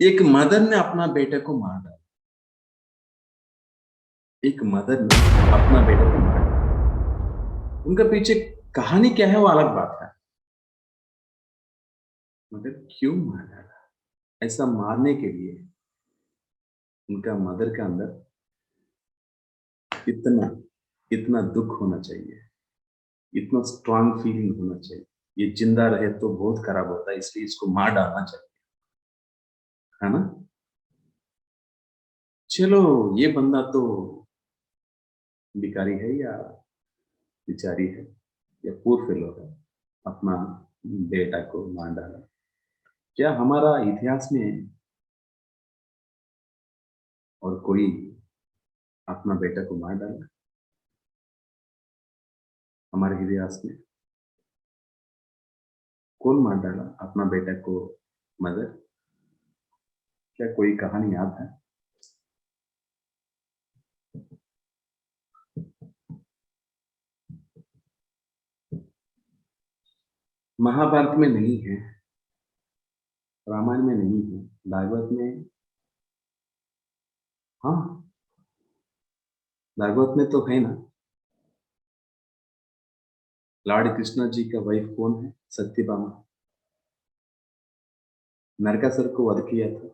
एक मदर ने अपना बेटे को मार डाला। एक मदर ने अपना बेटे को मार डाला। उनका पीछे कहानी क्या है वो अलग बात है, मगर क्यों मार डाला? ऐसा मारने के लिए उनका मदर के अंदर इतना इतना दुख होना चाहिए, इतना स्ट्रांग फीलिंग होना चाहिए। ये जिंदा रहे तो बहुत खराब होता है, इसलिए इसको मार डालना चाहिए, है ना? चलो, ये बंदा तो भिखारी है या बिचारी है या पूर फेलो है, अपना बेटा को मार डाला। क्या हमारा इतिहास में और कोई अपना बेटा को मार डाला? हमारे इतिहास में कौन मार डाला अपना बेटा को? मदर? क्या कोई कहानी याद है? महाभारत में नहीं है, रामायण में नहीं है, भागवत में। हाँ, भागवत में तो है ना। लॉर्ड कृष्ण जी का वाइफ कौन है? सत्यभामा। नरकासुर को वध किया था।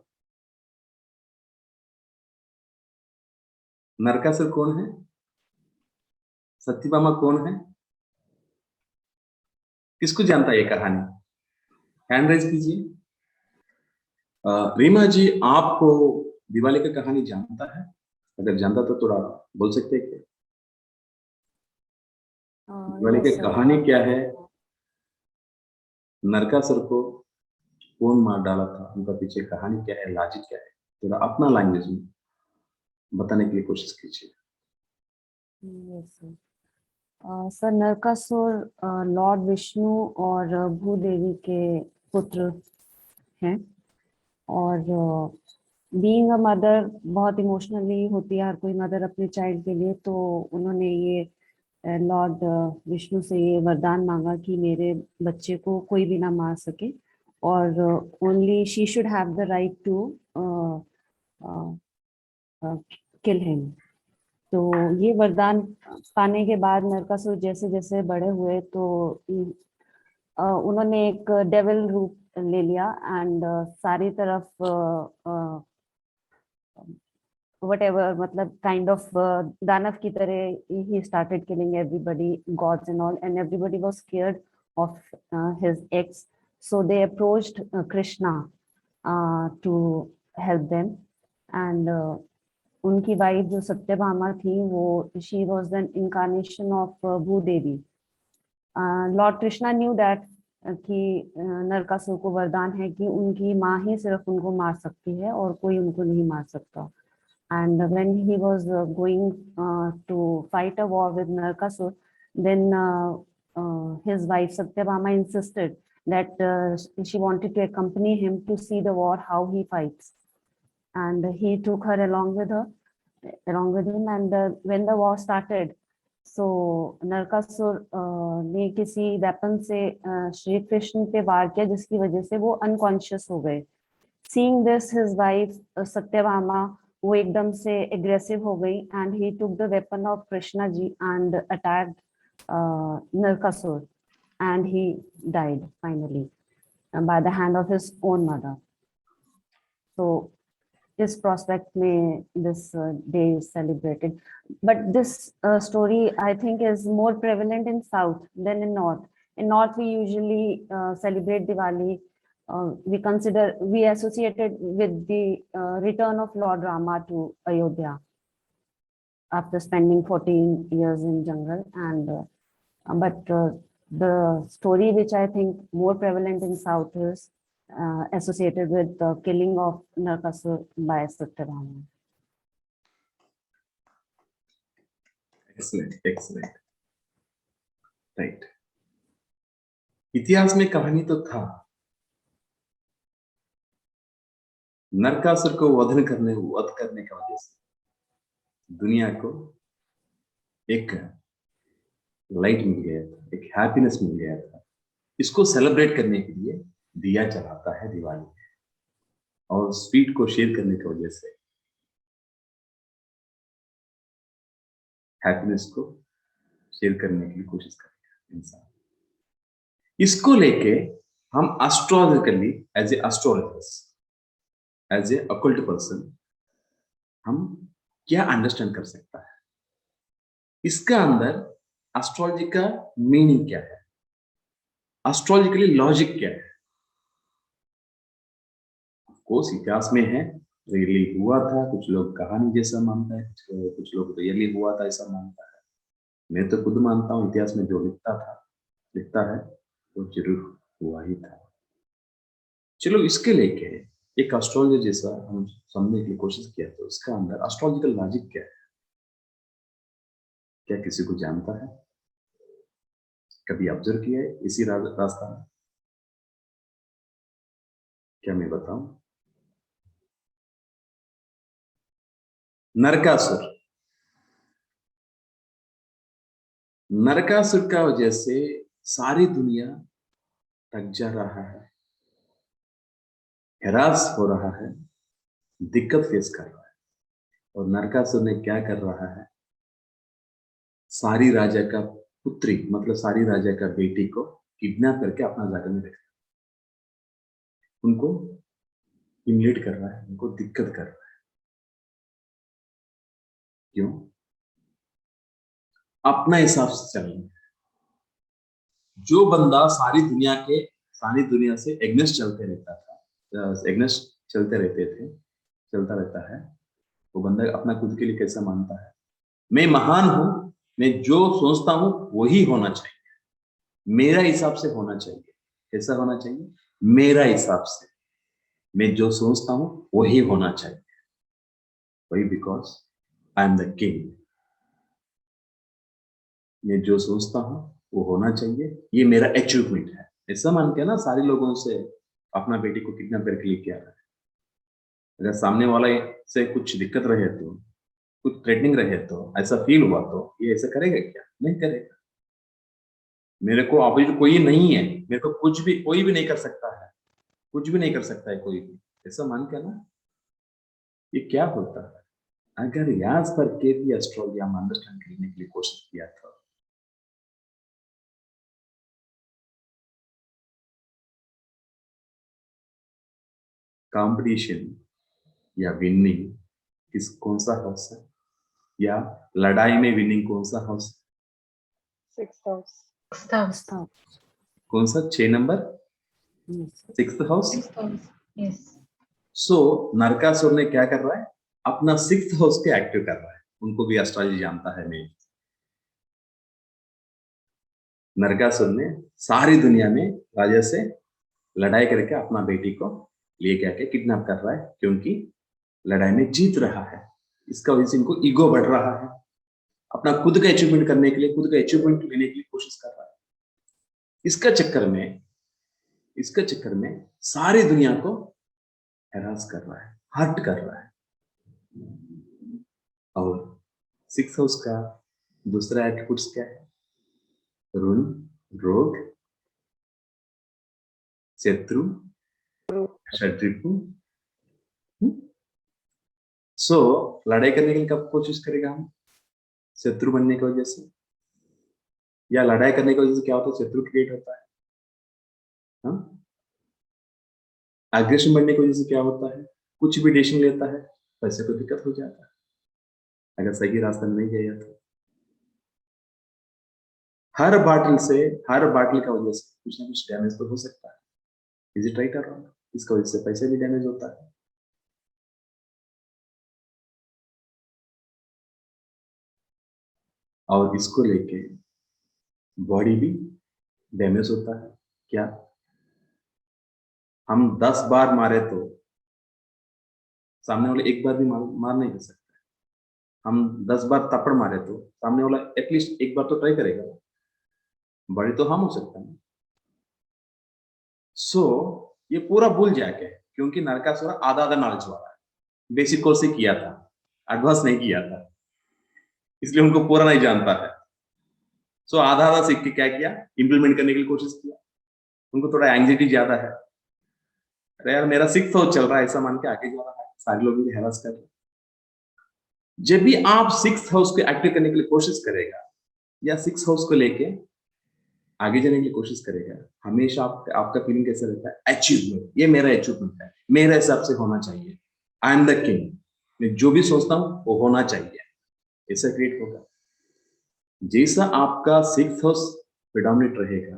नरकासुर कौन है? सत्यभामा कौन है? किसको जानता है ये कहानी? हैंड रेज कीजिए। रीमा जी, आपको दिवाली का कहानी जानता है? अगर जानता तो थोड़ा बोल सकते हैं क्या? दिवाली यस की सर। कहानी क्या है? नरकासुर को कौन मार डाला था? उनका पीछे कहानी क्या है, लॉजिक क्या है? थोड़ा अपना लैंग्वेज में बताने की कोशिश कीजिए। Yes sir. Sir, Narakasura lord Vishnu और भूदेवी के पुत्र हैं। और बीइंग अ मदर बहुत इमोशनली होती है हर कोई मदर अपने चाइल्ड के लिए, तो उन्होंने ये लॉर्ड विष्णु से ये वरदान मांगा कि मेरे बच्चे को कोई भी ना मार सके, और only she should have the right to kill him. तो ये वरदान पाने के बाद नरकासुर जैसे जैसे बड़े हुए, तो उन्होंने एक डेविल रूप ले लिया, एंड सारी तरफ whatever, मतलब काइंड ऑफ दानव की तरह he started killing everybody, gods and all, and everybody was scared of his ex. So they approached Krishna to help them. And उनकी वाइफ जो सत्यभामा थी, वो she was an incarnation of Bhudevi. Lord Krishna knew that कि नरकासुर को वरदान है कि उनकी माँ ही सिर्फ उनको मार सकती है और कोई उनको नहीं मार सकता. And when he was going to fight a war with Narkasur, then his wife Satyabhama insisted that she wanted to accompany him to see the war, how he fights. And he took her along with him. And when the war started, so Narakasura ने किसी weapon से श्री कृष्ण पे वार किया, जिसकी वजह से वो unconscious हो गए. Seeing this, his wife Satyabhama, वो एकदम से एग्रेसिव हो गई, and he took the weapon of Krishna ji and attacked Narkasur, and he died finally by the hand of his own mother. So इस prospect में this day is celebrated. But this story, I think, is more prevalent in South than in North. In North, we usually celebrate Diwali. We associate it with the return of Lord Rama to Ayodhya after spending 14 years in jungle. And but the story which I think more prevalent in South is associated with the killing of Narkasur by Satyabhama. Excellent, excellent, right. इतिहास में कहानी तो था, नरकासुर को वध करने की वजह से दुनिया को एक लाइट मिल गया था, एक हैप्पीनेस मिल गया था। इसको सेलिब्रेट करने के लिए दिया जलाता है दिवाली में, और स्वीट को शेयर करने की वजह से हैप्पीनेस को शेयर करने की कोशिश करेगा इंसान। इसको लेके हम astrologically, as a astrologers, as a occult person, हम क्या अंडरस्टैंड कर सकता है, इसका अंदर एस्ट्रोलॉजी का मीनिंग क्या है, एस्ट्रोलॉजिकली लॉजिक क्या है। कोर्स इतिहास में है, रियली हुआ था, कुछ लोग कहानी जैसा मानता है, कुछ लोग रियली हुआ था ऐसा मानता है। मैं तो खुद मानता हूँ इतिहास में जो लिखता है वो जरूर हुआ ही था। चलो इसके लेके एक एस्ट्रोलॉजी जैसा हम समझने की कोशिश किया, तो इसका अंदर एस्ट्रोलॉजिकल लॉजिक क्या है, क्या किसी को जानता है, कभी ऑब्जर्व किया है इसी रास्ता में? क्या मैं बताऊं? नरकासुर, नरकासुर का वजह से सारी दुनिया थक जा रहा है, हैरास हो रहा है, दिक्कत फेस कर रहा है। और नरकासुर ने क्या कर रहा है, सारी राजा का पुत्री, मतलब सारी राजा का बेटी को किडनैप करके अपना जगह में रख, उनको ह्यूमिलेट कर रहा है, उनको दिक्कत कर रहा है। क्यों? अपना हिसाब से चलना है। जो बंदा सारी दुनिया से एग्नेस्ट चलते रहता था, एग्नेस्ट चलता रहता है, वो बंदा अपना खुद के लिए कैसा मानता है, मैं महान हूं, मैं जो सोचता हूं वही होना चाहिए, मेरा हिसाब से होना चाहिए। कैसा होना चाहिए? मेरा हिसाब से, मैं जो सोचता हूं वही होना चाहिए। वही, because I am the king, मैं जो सोचता हूं वो होना चाहिए, ये मेरा अचीवमेंट है। ऐसा मान के ना सारे लोगों से अपना बेटी को किडनैप करके लेके आ रहा है। अगर सामने वाला से कुछ दिक्कत रहे, तो कुछ थ्रेटनिंग रहे, तो ऐसा फील हुआ, तो ये ऐसा करेगा क्या? नहीं करेगा। मेरे को अभी कोई नहीं है, मेरे को कोई भी नहीं कर सकता है, कुछ भी नहीं कर सकता है कोई भी, ऐसा मान के ना, ये क्या होता है? अगर यहाँ पर के भी एस्ट्रोलॉजी हम अंडरस्टैंड करने के लिए कोशिश किया था, कंपटीशन या विनिंग कौन सा हाउस है, या लड़ाई में विनिंग कौन सा हाउस? Sixth house. कौन सा? 6 number, Yes. 6th house. Sixth house. Yes. सो नरकासुर ने क्या कर रहा है, अपना 6th हाउस के एक्टिव कर रहा है। उनको भी एस्ट्रोलॉजी जानता है। मैं, नरकासुर ने सारी दुनिया में राजा से लड़ाई करके अपना बेटी को लेके आके किडनैप कर रहा है, क्योंकि लड़ाई में जीत रहा है। इसका वजह से इनको ईगो बढ़ रहा है, अपना खुद का अचीवमेंट करने के लिए, खुद का अचीवमेंट लेने के लिए कोशिश कर रहा है। इसका चक्कर में सारी दुनिया को हैरास कर रहा है, हर्ट कर रहा है। और 6th हाउस का दूसरा एट्रिब्यूट्स क्या है? ऋण, रोग, शत्रु, शत्रुघ्न। सो लड़ाई करने के लिए कब कोशिश करेगा हम? शत्रु बनने की वजह से, या लड़ाई करने की वजह से क्या होता है, शत्रु क्रिएट होता है। एग्रेशन बनने की वजह से क्या होता है, कुछ भी डिसीजन लेता है, पैसे को दिक्कत हो जाता है, अगर सही रास्ता में नहीं गया तो। हर बाटल का वजह से कुछ ना कुछ डैमेज तो हो सकता है। इज इट राइट और रॉन्ग? इसका वजह से पैसे भी डैमेज होता है। और इसको लेके बॉडी भी डैमेज होता है। क्या हम 10 बार मारे तो सामने वाले एक बार भी मार नहीं कर सकते। हम 10 बार थप्पड़ मारे तो सामने वाला एटलीस्ट एक बार तो ट्राई करेगा। बॉडी तो हम हो सकता है। सो ये पूरा भूल जाके क्योंकि नरकासुर आधा आधा नॉलेज वाला है, बेसिक कोर्स ही किया था, एडवांस नहीं किया था, इसलिए उनको पूरा नहीं जानता है। सो आधा आधा सीख के क्या किया, इंप्लीमेंट करने की कोशिश किया। उनको थोड़ा एंग्जाइटी ज्यादा है, अरे यार मेरा 6th हाउस चल रहा है ऐसा मान के आगे जा रहा है, सारे लोग भी हैरास कर रहे हैं। जब भी आप 6th हाउस को एक्टिव करने के लिए कोशिश करेगा या 6th हाउस को लेके आगे जाने की लिए कोशिश करेगा, हमेशा आपका फीलिंग कैसा रहता है, अचीवमेंट, ये मेरा अचीवमेंट है, मेरे हिसाब से होना चाहिए, आई एम द किंग, मैं जो भी सोचता हूं वो होना चाहिए, ऐसा क्रिएट होगा। जैसा आपका 6th हाउस प्रिडोमिनेट रहेगा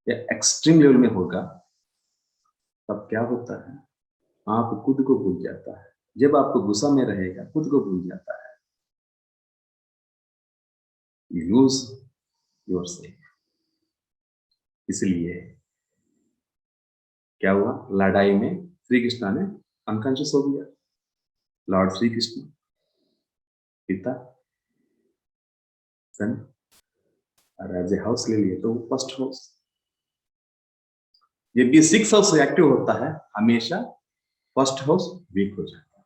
या एक्सट्रीम लेवल में होगा, तब क्या होता है, आप खुद को भूल जाता है। जब आपको गुस्सा में रहेगा, खुद को भूल जाता है, यू लूज योरसेल्फ। इसलिए क्या हुआ, लड़ाई में श्री कृष्णा ने अनकॉन्शियस हो गया। लॉर्ड श्री कृष्ण, पिता, सन, और एज ए हाउस ले लिए तो फर्स्ट हाउस। जब भी 6th हाउस एक्टिव होता है, हमेशा फर्स्ट हाउस वीक हो जाता है।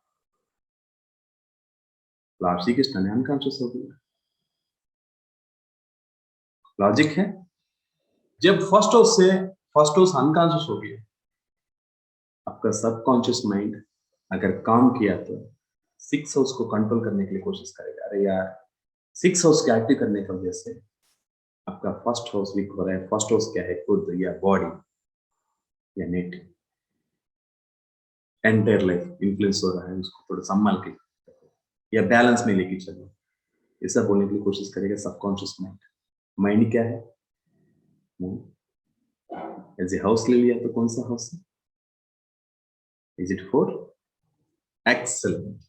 लॉर्ड श्री कृष्ण ने अनकॉन्शियस हो गया। लॉजिक है, जब फर्स्ट हाउस अनकॉन्शियस हो गया, आपका सबकॉन्शियस माइंड अगर काम किया तो 6th हाउस को कंट्रोल करने के लिए कोशिश करेगा। अरे यार 6th हाउस को एक्टिव करने की वजह से आपका फर्स्ट हाउस वीक हो रहा है। फर्स्ट हाउस क्या है, खुद या बॉडी या नेट, एंटायर लाइफ इन्फ्लुएंस हो रहा है, उसको थोड़ा संभाल के या बैलेंस में लेके चलो, ऐसा बोलने की कोशिश करेगा सबकॉन्शियस माइंड। माइंड क्या है, एज ए हाउस ले लिया तो कौन सा हाउस है, is it 4? Excellent.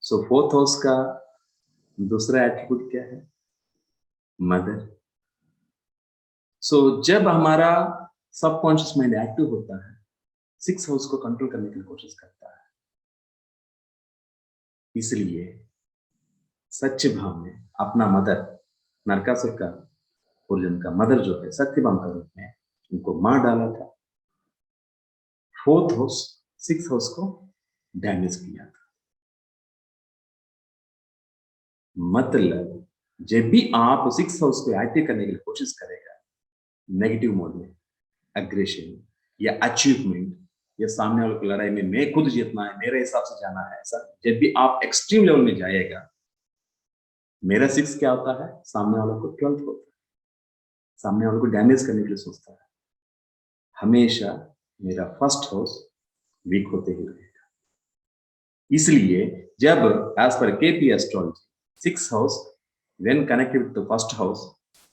So 4th house का दूसरा एट्रीब्यूट क्या है, मदर। सो जब हमारा सबकॉन्शियस माइंड एक्टिव होता है, 6th हाउस को कंट्रोल करने की कोशिश करता है। इसलिए सच्चे भाव में अपना मदर, नरकासुर का ओरिजिन का मदर जो है सत्यभामा का रूप में उनको मार डाला था। 4th हाउस 6th हाउस को डैमेज किया था। मतलब जब भी आप 6th हाउस को एक्टिव करने की कोशिश करेगा, नेगेटिव मोड में, एग्रेशन या अचीवमेंट या सामने वाले की लड़ाई में मैं खुद जीतना है, मेरे हिसाब से जाना है, ऐसा जब भी आप एक्सट्रीम लेवल में जाएगा, मेरा 6 क्या होता है, सामने वालों को 12th होता है, सामने वालों को डैमेज करने के लिए सोचता है। हमेशा मेरा फर्स्ट हाउस वीक होते ही रहेगा। इसलिए जब as per KP astrology 6th house when connected with first house,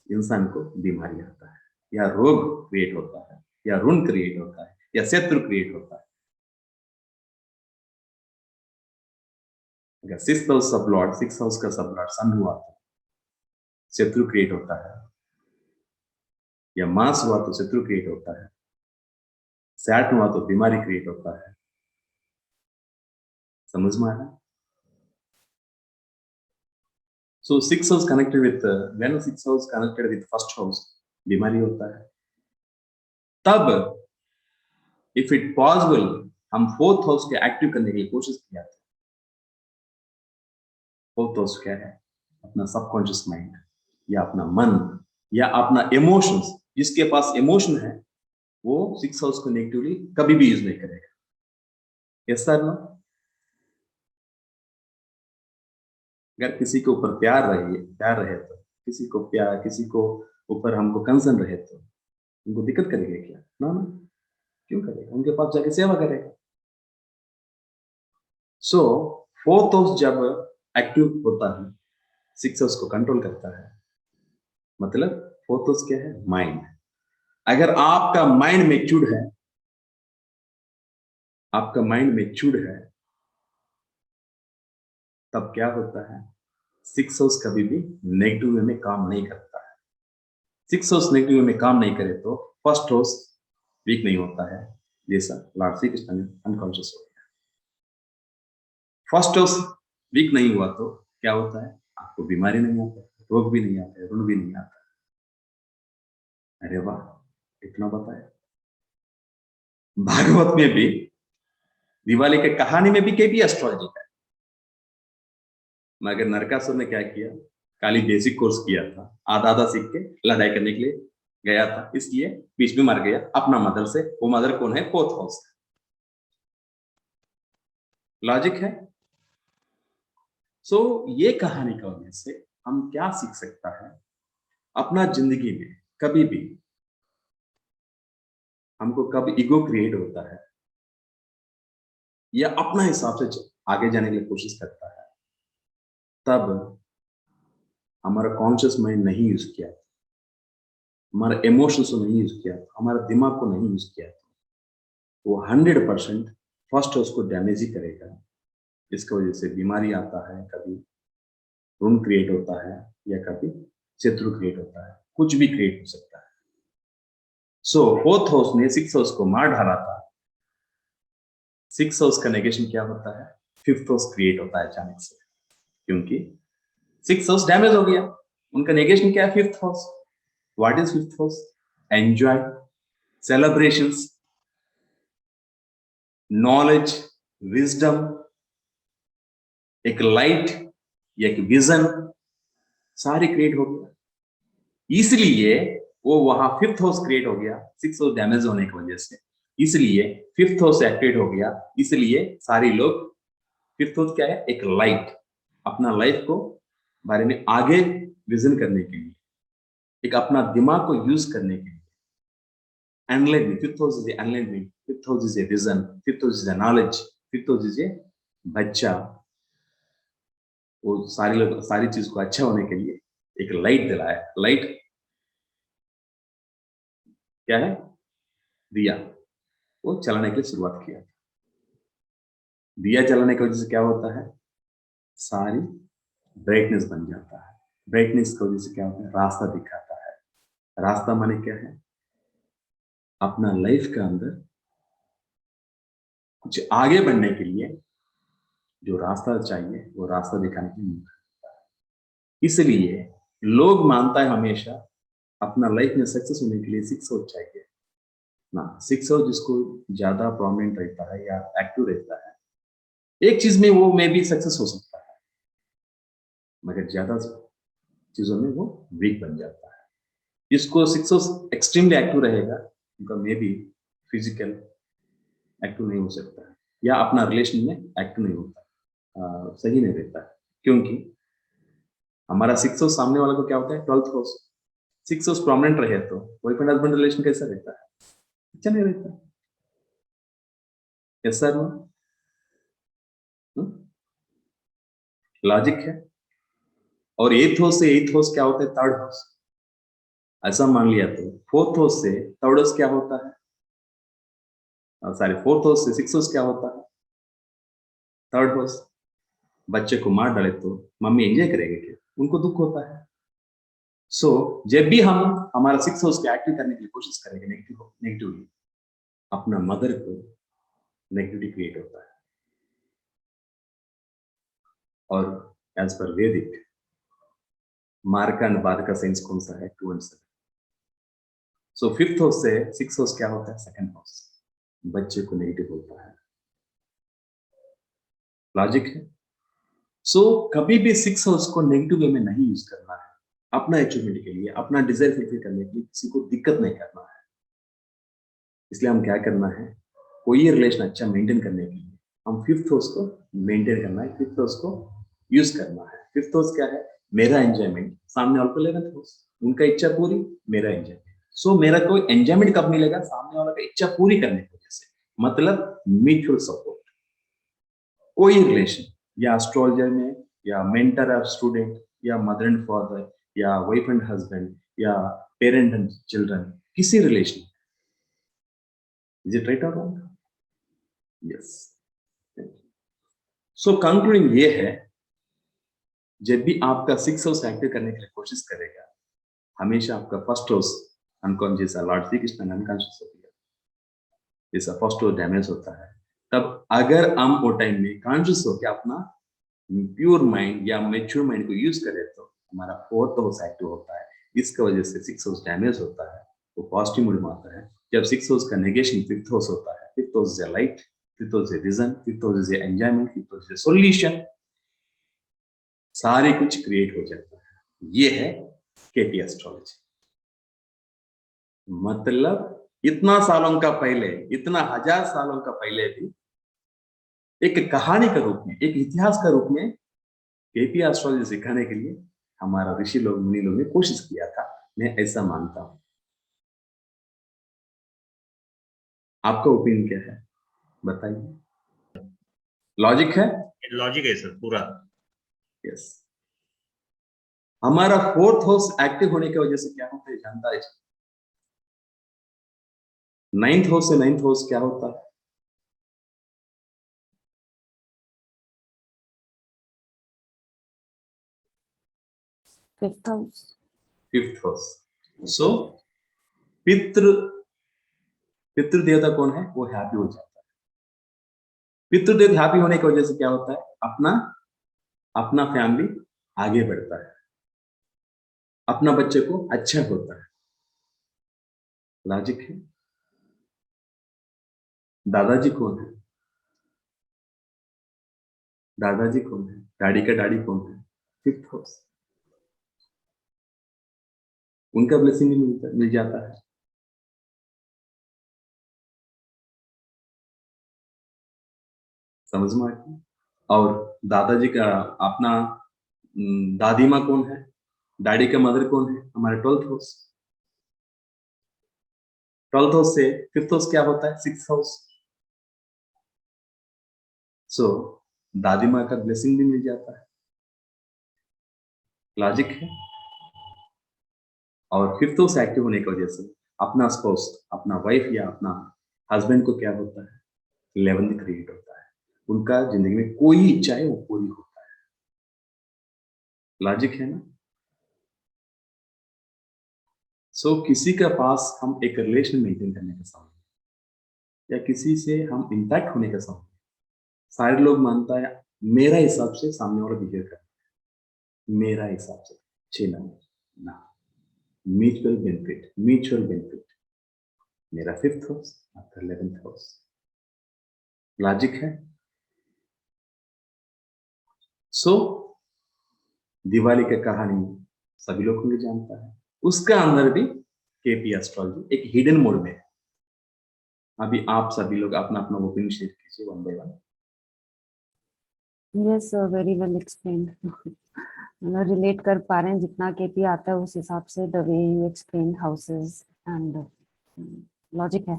इंसान को बीमारी आता है या रोग क्रिएट होता है या ऋण क्रिएट होता है या शत्रु क्रिएट होता है। अगर 6th हाउस सब लॉर्ड, 6th हाउस का सब लॉर्ड सन हुआ तो शत्रु क्रिएट होता है, या मास हुआ तो शत्रु क्रिएट होता है, सैटर्न हुआ तो बीमारी क्रिएट होता है। समझ में आ रहा है? So 6th house connected with when 6th house connected with first house, बीमारी होता है। तब इफ इट पॉसिबल हम 4th हाउस के एक्टिव करने की कोशिश किया था। 4th हाउस क्या है, अपना सबकॉन्शियस माइंड या अपना मन या अपना इमोशंस। जिसके पास इमोशन है वो 6th हाउस को नेगेटिवली कभी भी यूज नहीं करेगा। Yes sir no? अगर किसी के ऊपर प्यार रहे तो किसी को ऊपर हमको कंसर्न रहे तो उनको दिक्कत करेगा क्या? ना ना, क्यों करेगा, उनके पास जाके सेवा करेगा। सो 4th हाउस जब एक्टिव होता है, 6th हाउस को कंट्रोल करता है। मतलब 4th हाउस क्या है, माइंड। अगर आपका माइंड मैच्योर्ड है, तब क्या होता है, 6th हाउस कभी भी नेगेटिव वे में काम नहीं करता है। 6th हाउस नेगेटिव वे में काम नहीं करे तो फर्स्ट हाउस वीक नहीं होता है, जैसा लॉर्ड श्री कृष्ण ने अनकॉन्शियस हो गया। फर्स्ट हाउस वीक नहीं हुआ तो क्या होता है, आपको बीमारी नहीं आता, रोग भी नहीं आता, ऋण भी नहीं आता। अरे वाह, इतना बताया। भागवत में भी, दिवाली के कहानी में भी केपी एस्ट्रोलॉजी है। मगर नरकासुर ने क्या किया, खाली बेसिक कोर्स किया था, आधा आधा सीख के लड़ाई करने के लिए गया था, इसलिए बीच में मर गया अपना मदर से। वो मदर कौन है? Fourth house. लॉजिक है। सो ये कहानी का वजह से हम क्या सीख सकता है, अपना जिंदगी में कभी भी हमको कब ईगो क्रिएट होता है या अपना हिसाब से आगे जाने के लिए कोशिश करता है, तब हमारा कॉन्शियस माइंड नहीं यूज किया, हमारा इमोशंस को नहीं यूज किया, हमारा दिमाग को नहीं यूज किया, वो 100% फर्स्ट उसको डैमेज ही करेगा। इसकी वजह से बीमारी आता है, कभी ऋण क्रिएट होता है या कभी शत्रु क्रिएट होता है, कुछ भी क्रिएट हो सकता है। सो फोर्थ हाउस ने सिक्स हाउस को मार डाला था। सिक्स हाउस का नेगेशन क्या होता है? फिफ्थ हाउस क्रिएट होता है अचानक से, क्योंकि सिक्स हाउस डैमेज हो गया। उनका नेगेशन क्या है? Fifth house. What is fifth house? Enjoy, celebrations, knowledge, wisdom, एक लाइट, एक विजन, सारे क्रिएट हो गया। इसलिए वो वहां फिफ्थ हाउस क्रिएट हो गया, सिक्स हाउस डैमेज होने की वजह से, इसलिए फिफ्थ हाउस एक्टिवेट हो गया। इसलिए सारे लोग, फिफ्थ हाउस क्या है? एक लाइट, अपना लाइफ को बारे में आगे विजन करने के लिए, एक अपना दिमाग को यूज करने के लिए, enlightenment. Fifth house is enlightenment, fifth house is a vision, fifth house is A knowledge, fifth house is ए बच्चा। वो सारी लोग सारी चीज को अच्छा होने के लिए एक लाइट दिलाया। लाइट क्या है? दिया। वो चलाने की शुरुआत किया। दिया जलाने की वजह से क्या होता है? सारी ब्राइटनेस बन जाता है। ब्राइटनेस की वजह से क्या होता है? रास्ता दिखाता है। रास्ता माने क्या है? अपना लाइफ के अंदर कुछ आगे बढ़ने के लिए जो रास्ता चाहिए वो रास्ता दिखाने के लिए मिलता है। इसलिए लोग मानता है हमेशा अपना लाइफ में सक्सेस होने के लिए सिक्स हाउस चाहिए ना। सिक्स हाउस जिसको ज्यादा प्रोमिनेंट रहता है या एक्टिव रहता है, एक चीज में वो मे भी सक्सेस हो सकता है, मगर ज्यादा चीजों में वो वीक बन जाता है। जिसको सिक्स हाउस एक्सट्रीमली एक्टिव रहेगा, उनका मे बी फिजिकल एक्टिव नहीं हो सकता है या अपना रिलेशन में एक्टिव नहीं होता, सही नहीं रहता है। क्योंकि हमारा सिक्स हाउस सामने वाला को क्या होता है? 12th house. Six house prominent रहे तो बॉयफ्रेंड हस्बैंड रिलेशन कैसा रहता है? अच्छा नहीं रहता। Yes sir, no? लॉजिक है। और एथ हाउस से एथ हाउस क्या होता है? Third house. ऐसा मान लिया तो फोर्थ हाउस से थर्ड हाउस क्या होता है? सॉरी, फोर्थ हाउस से सिक्स हाउस क्या होता है? Third house. बच्चे को मार डाले तो मम्मी एंजॉय करेंगे क्या? उनको दुख होता है। सो जब भी हम हमारा सिक्स हाउस को एक्टिव करने की कोशिश करेंगे नेगेटिवली, अपना मदर को नेगेटिविटी क्रिएट होता है। और एज पर वैदिक, मार्का एंड बाद का सेंस कौन सा है? 2 and 7। सो फिफ्थ हाउस से सिक्स हाउस क्या होता है? Second house. बच्चे को नेगेटिव होता है। लॉजिक है। सो कभी भी सिक्स हाउस को नेगेटिव वे में नहीं यूज करना है। अपना अचीवमेंट के लिए, अपना डिजायर फुलफिल करने के लिए किसी को दिक्कत नहीं करना है। इसलिए हम क्या करना है? कोई रिलेशन अच्छा मेंटेन करने के लिए हम फिफ्थ हाउस को मेंटेन करना है, फिफ्थ हाउस को यूज करना है। फिफ्थ हाउस क्या है? मेरा एंजॉयमेंट, सामने वाले को 11th हाउस, उनका इच्छा पूरी, मेरा एंजॉयमेंट। सो मेरा कोई एंजॉयमेंट कब मिलेगा? सामने वाला का इच्छा पूरी करने की वजह से, मतलब म्यूचुअल सपोर्ट। कोई रिलेशन, या एस्ट्रोलॉजर में, या मेंटर और स्टूडेंट, या मदर एंड फादर, या वाइफ एंड हस्बैंड, या पेरेंट एंड चिल्ड्रन, किसी रिलेशन, इज इट राइट और रॉन्ग? यस। सो कंक्लूडिंग ये है, जब भी आपका सिक्स हाउस एक्टिव करने के लिए कोशिश करेगा, हमेशा आपका first house unconscious, Lord Shri Krishna unconscious हो गया, जैसा फर्स्ट हाउस डैमेज होता है, तब अगर हम वो टाइम में कॉन्शियस होकर अपना प्योर माइंड या मेच्योर माइंड को यूज करें तो हमारा फोर्थ हाउस एक्टिव होता है। इसकी वजह से सिक्स हाउस डैमेज होता है, वो पॉजिटिव मूड में आता है। जब सिक्स हाउस का नेगेशन फिफ्थ हाउस होता है fifth house is light, fifth house is reason, fifth house is enjoyment, fifth house is solution, सारे कुछ क्रिएट हो जाता है। ये है केपी एस्ट्रोलॉजी। मतलब इतना सालों का पहले, इतना 1000 सालों का पहले भी एक कहानी के रूप में, एक इतिहास का रूप में केपी एस्ट्रोलॉजी सिखाने के लिए हमारा ऋषि लोग, मुनि लोग ने कोशिश किया था। मैं ऐसा मानता हूं। आपका ओपिनियन क्या है, बताइए। लॉजिक है? लॉजिक है सर पूरा। यस। हमारा फोर्थ हाउस एक्टिव होने की वजह से क्या होता है जानता है? नाइन्थ हाउस से नाइन्थ हाउस क्या होता है? Fifth house. Fifth house. So पितृ पितृ देवता कौन है? वो हैप्पी हो जाता है। पितृ देवता हैप्पी होने की वजह से क्या होता है? अपना अपना फैमिली आगे बढ़ता है, अपना बच्चे को अच्छा होता है। लॉजिक है। दादाजी कौन है? दादाजी कौन है? डैडी का डैडी कौन है? Fifth house. उनका ब्लेसिंग भी मिल जाता है। समझ में आती? और दादाजी का अपना दादी माँ कौन है? डैडी का मदर कौन है? हमारे ट्वेल्थ हाउस। ट्वेल्थ हाउस से फिफ्थ हाउस क्या होता है? Six house. सो दादी माँ का ब्लेसिंग भी मिल जाता है। लॉजिक है। और फिफ्थ हाउस एक्टिव होने की वजह से अपना स्पाउस, अपना वाइफ या अपना हस्बैंड को क्या होता है? लेवल क्रिएट होता है। उनका जिंदगी में कोई इच्छा है वो पूरी होता है। लॉजिक है ना? सो किसी के पास हम एक रिलेशन मेंटेन करने का समय, या किसी से हम इंटैक्ट होने का समय, सारे लोग मानता है मेरा हिसाब से सामने वाला बिहेव करता है, मेरा हिसाब से 6 नंबर ना। Mutual benefit, mutual benefit. मेरा फिफ्थ हाउस, आपका 11th हाउस। लॉजिक है। सो दिवाली की कहानी सभी लोग को जानता है। उसका अंदर भी केपी एस्ट्रोलॉजी एक हिडन मोड में है। अभी आप सभी लोग अपना अपना ओपिनियन शेयर कीजिए one by one. Yes sir, very well explained. मतलब रिलेट कर पा रहे हैं जितना केपी आता है उस हिसाब से, the way you explain houses and logic है।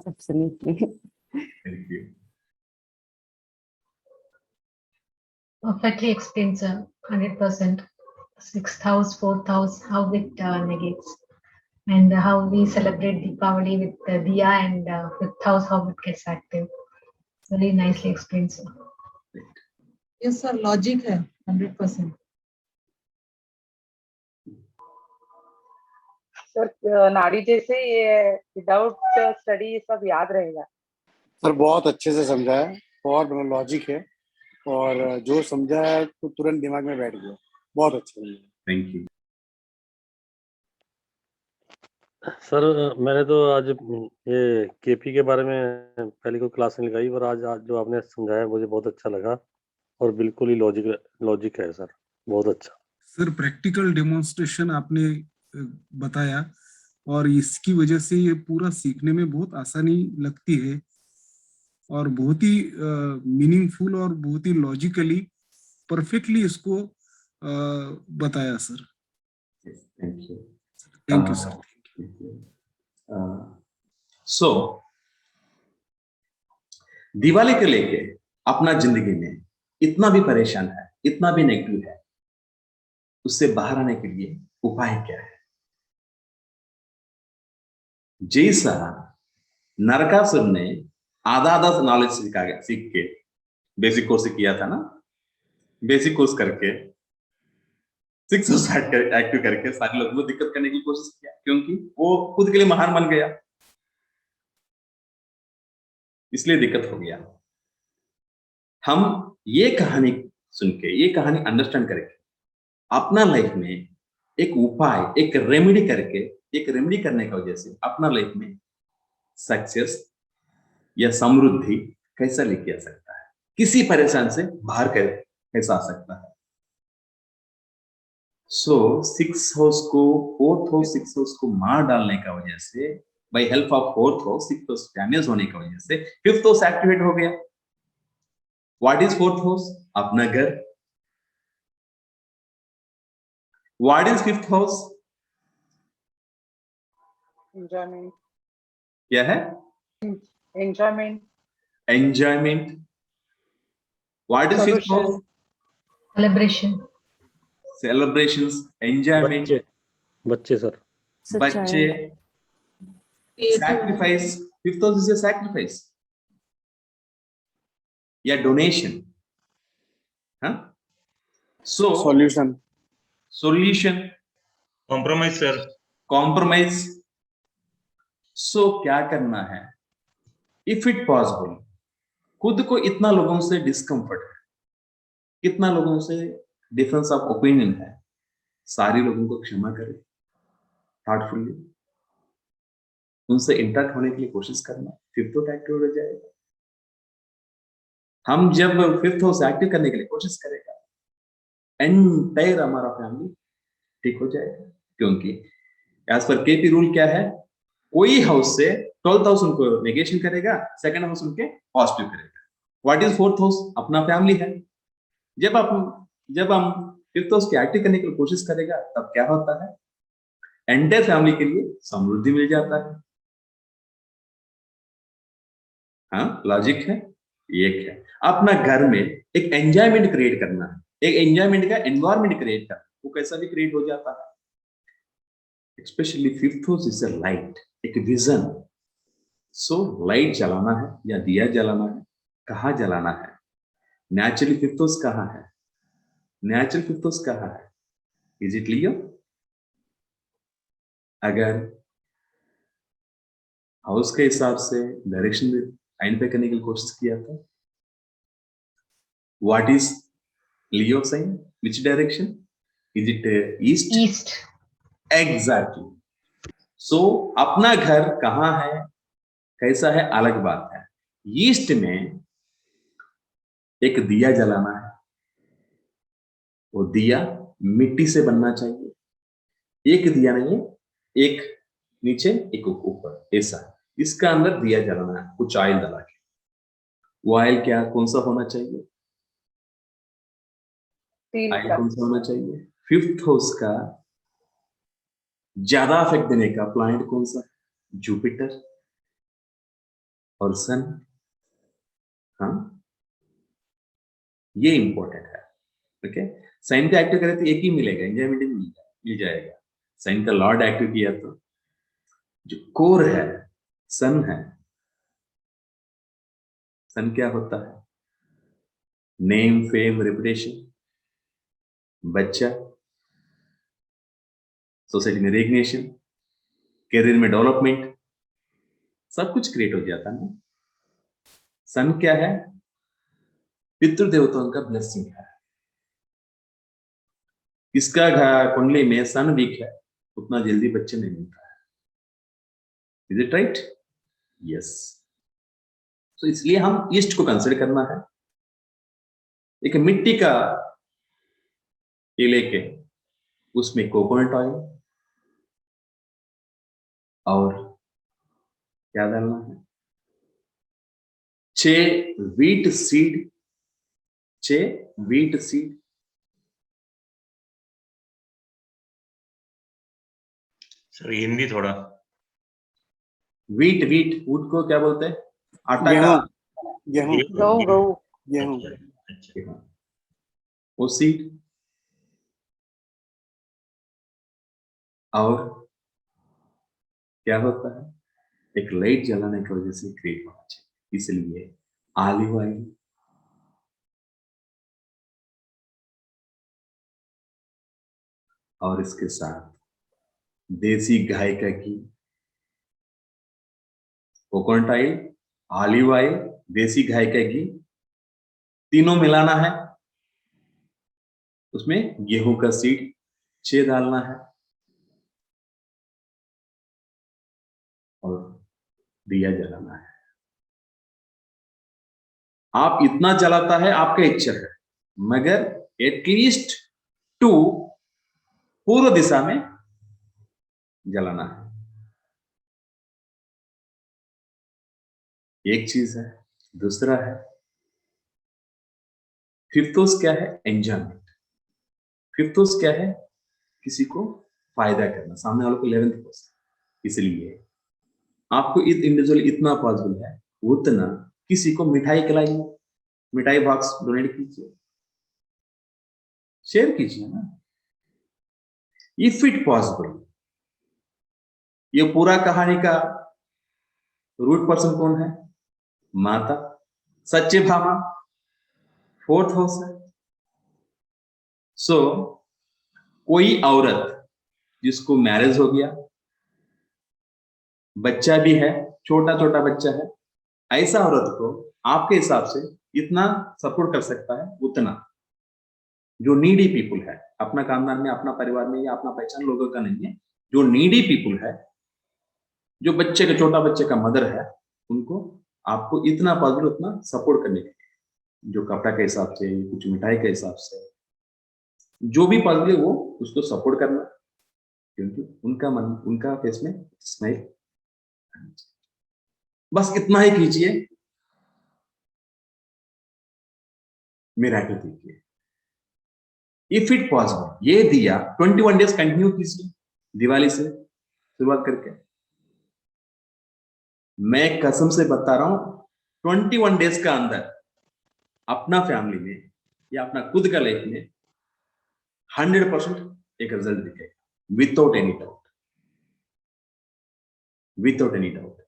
Absolutely. Thank you. Perfectly explained, sir. 100%. Sixth house, fourth house, how it negates, and how we celebrate Deepavali with Diya, and fifth house, how it gets active. Very nicely explained, sir. Yes, sir. Logic है 100%. Sir नाड़ी जैसे ये without study सब याद रहेगा। Sir बहुत अच्छे से समझा है, बहुत लॉजिक है, और जो समझा है तो तुरंत दिमाग में बैठ गया। बहुत अच्छा समझा। Thank you. सर मैंने तो आज ये केपी के बारे में पहले कोई क्लास नहीं लगाई, पर आज जो आपने समझाया मुझे बहुत अच्छा लगा, और बिल्कुल ही लॉजिक है सर, बहुत अच्छा। सर प्रैक्टिकल डेमोन्स्ट्रेशन आपने बताया, और इसकी वजह से ये पूरा सीखने में बहुत आसानी लगती है, और बहुत ही मीनिंगफुल और बहुत ही लॉजिकली परफेक्टली इसको बताया sir. Thank you. Thank you sir. So Diwali के लेके अपना जिंदगी में इतना भी परेशान है, इतना भी नेगेटिव है, उससे बाहर आने के लिए उपाय क्या है? जैसा नरकासुर ने आधा आधा नॉलेज सीख के बेसिक कोर्स किया था ना, बेसिक कोर्स करके 6 एक्टिव करके सारे लोगों को दिक्कत करने की कोशिश किया, क्योंकि वो खुद के लिए महान बन गया, इसलिए दिक्कत हो गया। हम ये कहानी सुन के, ये कहानी अंडरस्टैंड करके अपना लाइफ में एक उपाय, एक रेमेडी करके, एक रेमेडी करने की वजह से अपना लाइफ में सक्सेस या समृद्धि कैसा लेके आ सकता है, किसी परेशान से बाहर कैसा आ सकता है। सो सिक्स हाउस को, फोर्थ हाउस सिक्स हाउस को मार डालने का वजह से, by help of fourth house six house damage होने की वजह से फिफ्थ हाउस एक्टिवेट हो गया। What is fourth house? अपना घर। What is fifth house? enjoyment, क्या है? enjoyment, enjoyment. What is fifth house? celebration, celebrations, enjoyment, बच्चे बच्चे सर। बच्चे, sacrifice. Fifth house is a sacrifice या डोनेशन। हाँ, सो solution, solution, compromise sir. Compromise. So क्या करना है? इफ इट पॉसिबल, खुद को इतना लोगों से डिस्कम्फर्ट है, कितना लोगों से डिफरेंस ऑफ ओपिनियन है, सारे लोगों को क्षमा करें हार्टफुली, उनसे इंटरेक्ट होने के लिए कोशिश करना। फिफ्थ हाउस एक्टिव हो जाएगा। हम जब फिफ्थ हाउस एक्टिव करने के लिए कोशिश करेगा, एंटायर हमारा फैमिली ठीक हो जाएगा। क्योंकि एज पर केपी रूल क्या है, कोई हाउस से 12th हाउस उनको नेगेशन करेगा, सेकंड हाउस उनके पॉजिटिव करेगा। What is fourth house? अपना फैमिली है। जब हम फिफ्थ हाउस को एक्टिव करने की कोशिश करेगा, तब क्या होता है? एंटायर फैमिली के लिए समृद्धि मिल जाता है। हाँ, लॉजिक है। एक है अपना घर में एक एंजॉयमेंट क्रिएट करना है, एक एंजॉयमेंट का एनवायरमेंट क्रिएट करना, वो कैसा भी क्रिएट हो जाता है। Specially fifth house is a light, एक विजन। सो लाइट जलाना है या दिया जलाना है, कहाँ जलाना है? नेचुरली फिफ्थ हाउस कहाँ है? नेचुरल फिफ्थ हाउस कहाँ है? इज इट लियो? अगर हाउस के हिसाब से डायरेक्शन आइडेंटिफाई करने की कोशिश किया था, what is Leo sign? Which direction? Is it east? east, exactly. So अपना घर कहाँ है, कैसा है, अलग बात है। ईस्ट में एक दिया जलाना है, वो दिया मिट्टी से बनना चाहिए। एक दिया नहीं है, एक नीचे एक ऊपर, ऐसा। इसका अंदर दिया जलाना है कुछ ऑयल डाला के। वो ऑयल क्या, कौन सा होना चाहिए? steel ऑयल का, कौन सा होना चाहिए? फिफ्थ हाउस का ज्यादा इफेक्ट देने का प्लैनेट कौन सा? जुपिटर और सन। हाँ, ये इंपॉर्टेंट है। ओके, साइन का एक्टिव करें तो एक ही मिलेगा, एंजॉयमेंट मिल जाएगा। साइन का लॉर्ड एक्टिव किया तो जो कोर है, सन है। सन क्या होता है? नेम, फेम, रेपुटेशन, बच्चा, सोसाइटी में रिकग्निशन, करियर में डेवलपमेंट, सब कुछ क्रिएट हो जाता है ना। सन क्या है? पितृ देवताओं का ब्लेसिंग है। इसका कुंडली में सन वीक है, उतना जल्दी बच्चे नहीं मिलता है। Is it right? यस। तो इसलिए हम ईस्ट को कंसिडर करना है। एक मिट्टी का ये लेके उसमें कोकोनट ऑयल और क्या डालना है? 6 wheat seed, 6 wheat seed. Sir Hindi थोड़ा। व्हीट, व्हीट वुड को क्या बोलते हैं? आटा गेहूं, का। गेहूं, गहू, गेहूं। अच्छा, वो सीड। और क्या होता है? एक लाइट जलाने की वजह से क्रिएट होना चाहिए, इसलिए ऑलिव ऑयल, और इसके साथ देसी गाय का घी, कोकोनट ऑयल, ऑलिव ऑयल, देसी गाय का घी, तीनों मिलाना है। उसमें गेहूं का सीड 6 डालना है और दिया जलाना है। आप इतना जलाता है आपका इच्छा है, मगर एटलीस्ट 2 पूर्व दिशा में जलाना है। एक चीज है। दूसरा है फिफ्थोस क्या है? एंजॉयमेंट। फिफ्थोस क्या है? किसी को फायदा करना, सामने वालों को 11th हाउस। इसलिए आपको इंडिविजुअल इतना पॉसिबल है उतना किसी को मिठाई खिलाइए, मिठाई बॉक्स डोनेट कीजिए, शेयर कीजिए ना, इफ इट पॉसिबल। ये पूरा कहानी का रूट पर्सन कौन है? माता, सच्चे भामा, 4th हाउस है। सो कोई औरत जिसको मैरिज हो गया, बच्चा भी है, छोटा छोटा बच्चा है, ऐसा औरत को आपके हिसाब से इतना सपोर्ट कर सकता है उतना जो नीडी पीपुल है, अपना खानदान में, अपना परिवार में या अपना पहचान लोगों का नहीं है, जो नीडी पीपुल है, जो बच्चे का, छोटा बच्चे का मदर है, उनको आपको इतना पॉसिबल उतना सपोर्ट करने के लिए, जो कपड़ा के हिसाब से, कुछ मिठाई के हिसाब से, जो भी पॉसिबल है वो उसको सपोर्ट करना, क्योंकि उनका मन, उनका फेस में स्माइल। बस इतना ही कीजिए, मिरेकल देखिए। इफ इट पॉसिबल, ये दिया 21 डेज कंटिन्यू कीजिए, दिवाली से शुरुआत करके। मैं कसम से बता रहा हूं 21 डेज का अंदर अपना फैमिली में या अपना खुद का लाइफ में 100% एक रिजल्ट दिखेगा, without any doubt, without any doubt.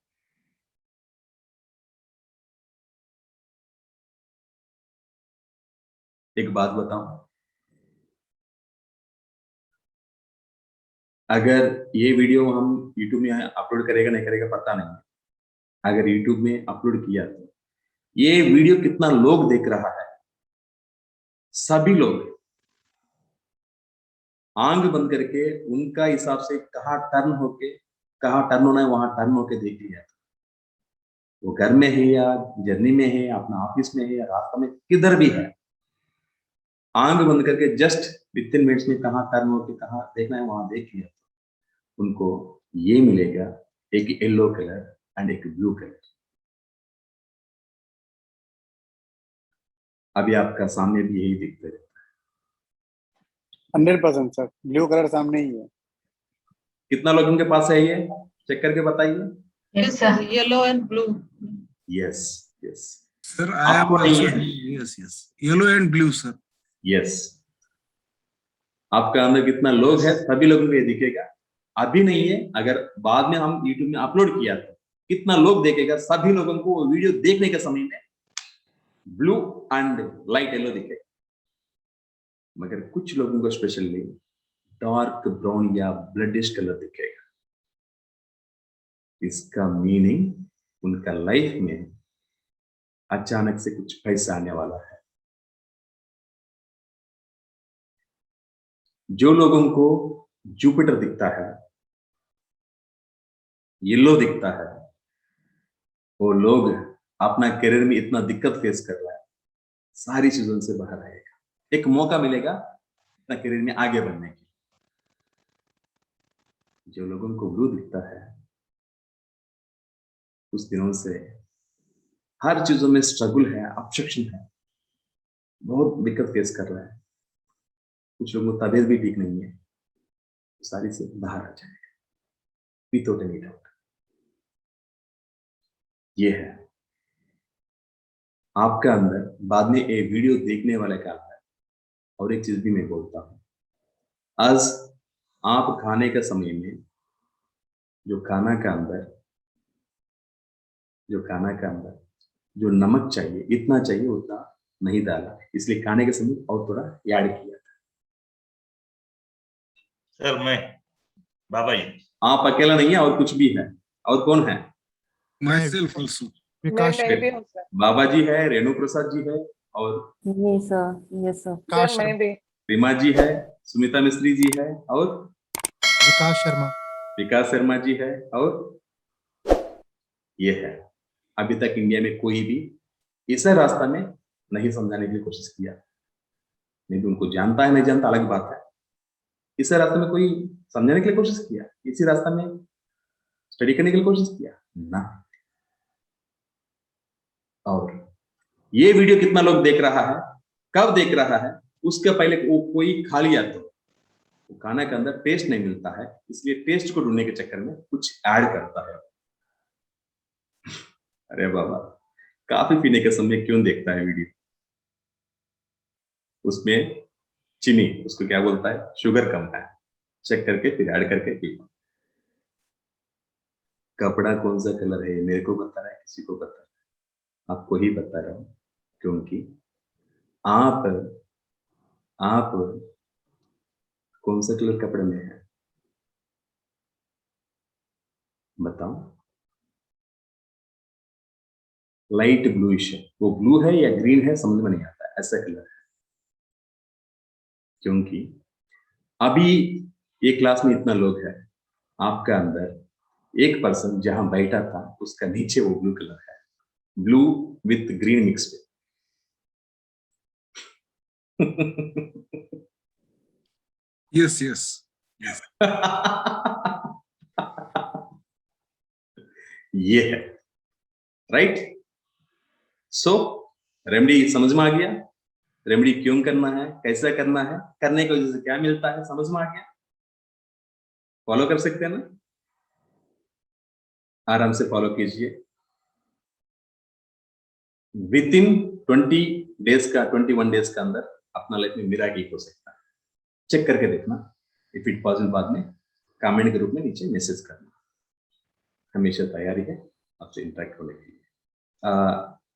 एक बात बताऊं, अगर ये वीडियो हम YouTube में अपलोड करेगा नहीं करेगा पता नहीं, अगर YouTube में अपलोड किया तो ये वीडियो कितना लोग देख रहा है, सभी लोग आंख बंद करके उनका हिसाब से कहाँ टर्न होना है वहां टर्न होके देख लिया। वो घर में है या जर्नी में है, अपना ऑफिस में है या रास्ता में, किधर भी है, आंख बंद करके जस्ट विथिन मिनट्स में कहाँ टर्न होके कहाँ देखना है वहां देख लिया, उनको ये मिलेगा, एक येलो कलर एंड एक ब्लू कलर। अभी आपका सामने भी यही दिखता है। 100% सर, ब्लू कलर सामने ही है। कितना लोगों के पास है ये? चेक करके बताइए। Yes, sir. Yellow and blue. Yes yes Sir, I am आपको also नहीं है? having, yes, yellow and blue, sir. Yes, आपका अंदर कितना लोग है सभी लोगों को ये दिखेगा। अभी नहीं है, अगर बाद में हम YouTube में अपलोड किया तो कितना लोग देखेगा, सभी लोगों को वो वीडियो देखने के समय में ब्लू एंड लाइट येलो दिखेगा, मगर कुछ लोगों को स्पेशली डार्क ब्राउन या ब्लडिश कलर दिखेगा। इसका मीनिंग उनका लाइफ में अचानक से कुछ पैसा आने वाला है। जो लोगों को जुपिटर दिखता है, येलो दिखता है, वो लोग अपना करियर में इतना दिक्कत फेस कर रहा है, सारी चीजों से बाहर आएगा, एक मौका मिलेगा अपना करियर में आगे बढ़ने की। जो लोगों को ब्लू दिखता है, कुछ दिनों से हर चीजों में स्ट्रगल है, ऑब्जेक्शन है, बहुत दिक्कत फेस कर रहा है, कुछ लोगों को तबीयत भी ठीक नहीं है, सारी से बाहर आ जाएगा विदाउट एनी डाउट। ये है आपका अंदर, बाद में ये वीडियो देखने वाले का है। और एक चीज भी मैं बोलता हूं, आज आप खाने के समय में जो खाना का अंदर जो नमक चाहिए, इतना चाहिए उतना नहीं डाला, इसलिए खाने के समय और थोड़ा ऐड किया। सर मैं बाबा जी। आप अकेला नहीं है, और कुछ भी है। और कौन है? Myself also. मैं भी हूँ सर। बाबा जी है, रेणु प्रसाद जी है, और Yes, sir. Yes, sir. Sir मैं भी। रीमा जी है, सुमिता मिस्त्री जी है, और विकास शर्मा जी है, और ये है। अभी तक इंडिया में कोई भी इसे रास्ता में नहीं समझाने के लिए कोशिश किया। नहीं तो उनको जानता है नहीं जानता अलग बात है। इसे रास्ते में कोई समझाने के लिए कोशिश किया, इसी रास्ता में स्टडी करने के लिए कोशिश किया ना। और ये वीडियो कितना लोग देख रहा है, कब देख रहा है, उसके पहले वो कोई खा लिया तो वो खाना के अंदर टेस्ट नहीं मिलता है, इसलिए टेस्ट को ढूंढने के चक्कर में कुछ ऐड करता है। अरे बाबा, काफी पीने के समय क्यों देखता है वीडियो? उसमें चीनी, उसको क्या बोलता है, शुगर कम है, चेक करके फिर ऐड करके पी। कपड़ा कौन सा कलर है मेरे को बता रहा है, किसी को बता रहा है, आपको ही बता रहा हूं, क्योंकि आप कौन सा कलर कपड़े में है बताओ? लाइट ब्लूइश है, वो ब्लू है या ग्रीन है समझ में नहीं आता, ऐसा कलर है। क्योंकि अभी ये क्लास में इतना लोग है, आपका अंदर एक पर्सन जहां बैठा था उसका नीचे वो ब्लू कलर है, ब्लू विथ ग्रीन मिक्स में। यस यस ये है राइट। सो रेमेडी समझ में आ गया, रेमेडी क्यों करना है, कैसा करना है, करने की वजह से क्या मिलता है, समझ में आ गया? फॉलो कर सकते हैं ना? आराम से फॉलो कीजिए। विद इन 21 डेज का अंदर अपना लाइफ में मिराकिल हो सकता है। चेक करके देखना, इफ इट पॉसिबल बाद में कमेंट के रूप में नीचे मैसेज करना। हमेशा तैयारी है आपसे इंटरेक्ट होने के लिए।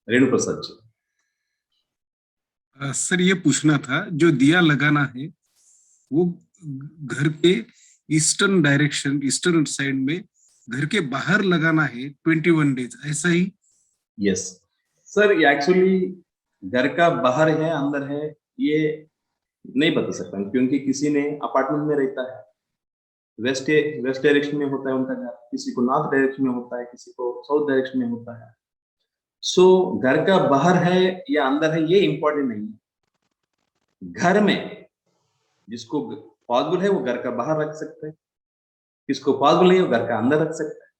रेणु प्रसाद जी। सर ये पूछना था, जो दिया लगाना है वो घर के ईस्टर्न डायरेक्शन, ईस्टर्न साइड में घर के बाहर लगाना है 21 डेज, ऐसा ही? यस सर, ये एक्चुअली घर का बाहर है अंदर है ये नहीं बता सकता, क्योंकि किसी ने अपार्टमेंट में रहता है, वेस्ट डायरेक्शन में होता है उनका घर, किसी को नॉर्थ डायरेक्शन में होता है, किसी को साउथ डायरेक्शन में होता है। सो घर का बाहर है या अंदर है ये इंपॉर्टेंट नहीं है। घर में जिसको पॉसिबल है वो घर का बाहर रख सकते हैं, किसको पॉसिबल नहीं है वो घर का अंदर रख सकते हैं।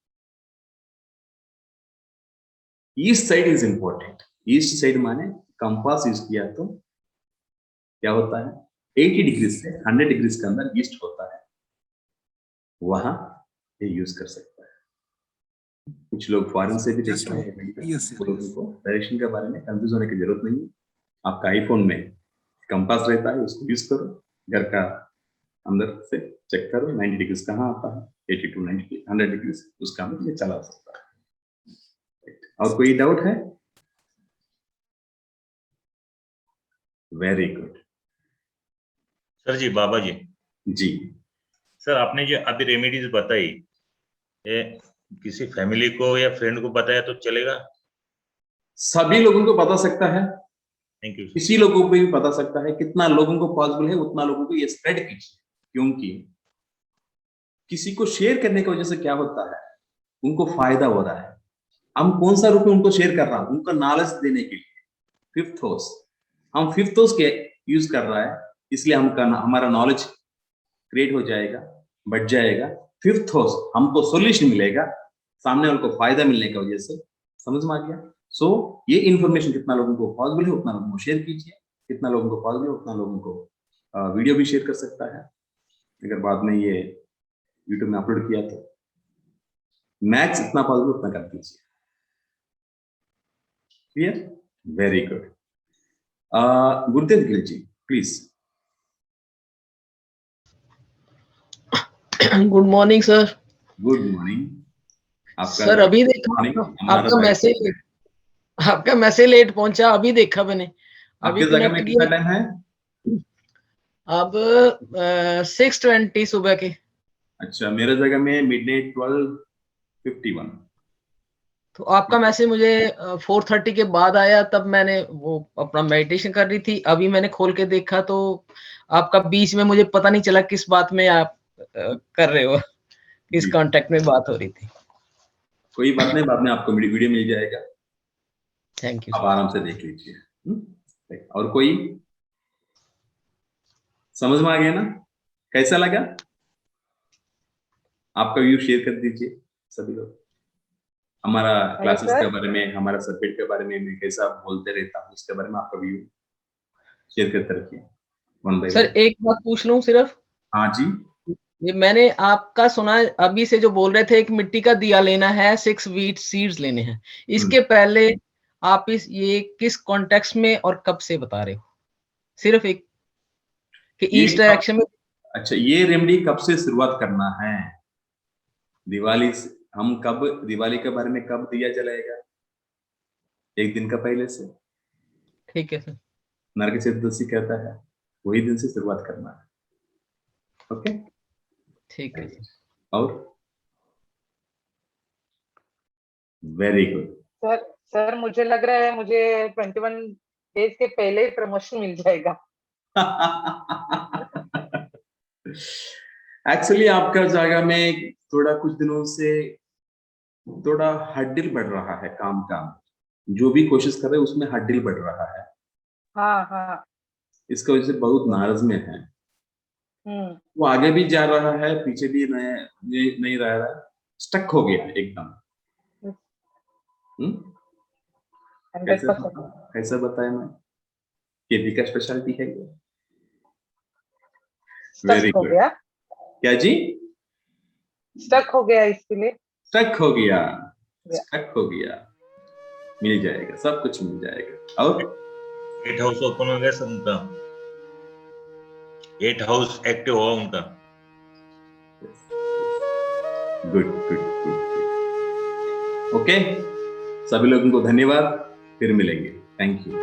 East side is important. East side माने कंपास यूज किया तो क्या होता है, 80 डिग्री से 100 डिग्री के अंदर ईस्ट होता है, वहां ये यूज कर सकता है। कुछ लोग फॉरेन से भी देखते हैं, लोगों को डायरेक्शन के बारे में कंफ्यूज होने की जरूरत नहीं है। आपका आईफोन में कंपास रहता है, उसको यूज करो, घर का अंदर से चेक करो 90 डिग्री कहाँ आता है, 80 to 90 100 डिग्री उसका अंदर ये चला सकता है। और कोई डाउट है? वेरी गुड सर जी, बाबा जी जी। सर, आपने जो अभी रेमेडीज बताई, ये किसी फैमिली को या फ्रेंड को बताया तो चलेगा? सभी लोगों को बता सकता है, थैंक यू। किसी लोगों को भी बता सकता है, कितना लोगों को पॉसिबल है उतना लोगों को ये स्प्रेड कीजिए। क्योंकि किसी को शेयर करने की वजह से क्या होता है, उनको फायदा हो रहा है। हम कौन सा रूप में उनको शेयर कर रहा हूं, उनको नॉलेज देने के लिए। फिफ्थ हाउस, हम फिफ्थ हाउस के यूज कर रहा है, इसलिए हमारा नॉलेज क्रिएट हो जाएगा, बढ़ जाएगा। फिफ्थ हाउस हमको सॉल्यूशन मिलेगा, सामने वाले को फायदा मिलने की वजह से। समझ में आ गया? सो ये इंफॉर्मेशन कितना लोगों को पॉसिबल है उतना लोगों को शेयर कीजिए, कितना लोगों को पॉसिबल है उतना लोगों को वीडियो भी शेयर कर सकता है। अगर बाद में ये यूट्यूब में अपलोड किया तो मैक्स इतना पॉसिबल उतना कर दीजिए। Clear? Very good. Gurudev Gill ji please. Good morning sir. Good morning. आपका सर अभी देखा आपका मैसेज लेट पहुंचा, अभी देखा मैंने। अभी आपके जगह में कितना टाइम है? अब 6:20 सुबह के। अच्छा, मेरे जगह में मिडनाइट 12:51। तो आपका मैसेज मुझे 4:30 के बाद आया, तब मैंने वो अपना मेडिटेशन कर रही थी। अभी मैंने खोल के देखा तो आपका बीच में मुझे पता नहीं चला किस बात में आप कर रहे हो, किस कांटेक्ट में बात हो रही थी। कोई बात नहीं, बाद में आपको वीडियो मिल जाएगा। थैंक यू आप आराम से देख लीजिए। और कोई समझ में आ गया ना? कैसा लगा? आपका व्यू शेयर कर दीजिए सभी लोग। हमारा क्लासेस सर। के बारे में, हमारा सब्जेक्ट के बारे में, मैं कैसा बोलते रहता हूँ उसके बारे में आपका व्यू शेयर करते रखिए वन बाय सर। वन। एक बात पूछ लूं सिर्फ, हाँ जी। ये मैंने आपका सुना अभी से जो बोल रहे थे, एक मिट्टी का दिया लेना है, 6 वीट सीड्स लेने हैं। इसके पहले आप ये किस कॉन्टेक्स्ट में और कब से बता रहे हो? सिर्फ एक कि ये ईस्ट डायरेक्शन में। अच्छा, ये रेमेडी कब से शुरुआत करना है? दिवाली से हम कब, दिवाली के बारे में कब दिया जलाएगा? एक दिन का पहले से। ठीक है सर। नरक चतुर्दशी कहता है, वही दिन से शुरुआत करना है। ओके, ठीक है सर। और वेरी गुड। सर मुझे लग रहा है मुझे 21 डेज के पहले ही प्रमोशन मिल जाएगा। एक्चुअली आपका जगह में थोड़ा कुछ दिनों से थोड़ा हड्डिल बढ़ रहा है, काम जो भी कोशिश कर रहे हैं उसमें हड्डिल बढ़ रहा है। हाँ हाँ। इसका वजह से बहुत नाराज में है। वो आगे भी जा रहा है, पीछे भी नहीं रह रहा है, स्टक हो गया एकदम। कैसा बताया मैं? केपी का स्पेशलिटी है ये। Very good. क्या जी? स्टक हो गया, इसलिए स्टक हो गया, स्टक हो गया। मिल जाएगा, सब कुछ मिल जाएगा। और 8 हाउस ओपन हो गया सब उनका, 8 हाउस एक्टिव हुआ उनका। Good good good. ओके, सभी लोगों को धन्यवाद, फिर मिलेंगे। Thank you.